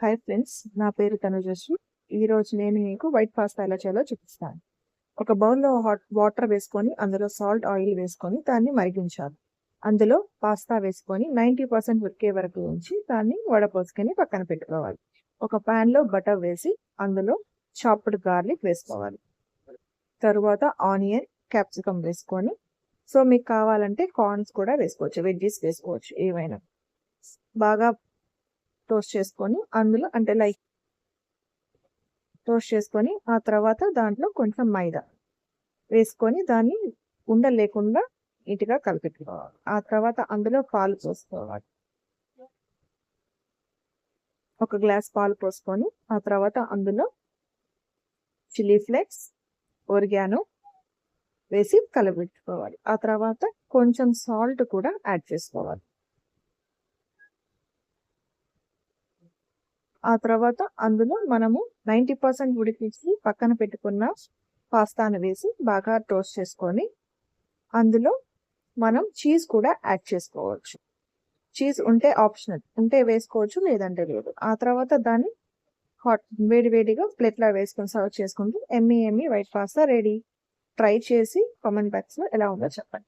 Hi friends, నా పేరు తనుజశ్రీ. ఈరోజు నేను మీకు వైట్ పాస్తా ఎలా చేయాలో చూపిస్తాను. ఒక బౌల్లో హాట్ వాటర్ వేసుకొని అందులో సాల్ట్ ఆయిల్ వేసుకొని దాన్ని మరిగించాలి. అందులో పాస్తా వేసుకొని 90% ఉడికే వరకు ఉంచి దాన్ని వడపోసుకొని పక్కన పెట్టుకోవాలి. ఒక ప్యాన్లో బటర్ వేసి అందులో చాప్డ్ గార్లిక్ వేసుకోవాలి. తరువాత ఆనియన్, క్యాప్సికమ్ వేసుకొని మీకు కావాలంటే కార్న్స్ కూడా వేసుకోవచ్చు, వెజ్జీస్ వేసుకోవచ్చు, ఏవైనా బాగా టోస్ట్ చేసుకొని అందులో టోస్ట్ చేసుకొని ఆ తర్వాత దాంట్లో కొంచెం మైదా వేసుకొని దాన్ని ఉండలు లేకుండా నీట్గా కలిపెట్టుకోవాలి. ఆ తర్వాత అందులో పాలు పోసుకోవాలి. ఒక గ్లాస్ పాలు పోసుకొని ఆ తర్వాత అందులో చిల్లీ ఫ్లేక్స్, ఒరిగానో వేసి కలపెట్టుకోవాలి. ఆ తర్వాత కొంచెం సాల్ట్ కూడా యాడ్ చేసుకోవాలి. ఆ తర్వాత అందులో మనము 90% ఉడికించి పక్కన పెట్టుకున్న పాస్తాను వేసి బాగా టోస్ట్ చేసుకొని అందులో మనం చీజ్ కూడా యాడ్ చేసుకోవచ్చు. చీజ్ ఉంటే ఆప్షనల్, ఉంటే వేసుకోవచ్చు, లేదంటే లేదు. ఆ తర్వాత దాన్ని వేడిగా ప్లేట్లో వేసుకొని సర్వ్ చేసుకుంటూ Emmy white pasta ready. Try చేసి కామెంట్ బాక్స్లో ఎలా ఉందో చెప్పండి.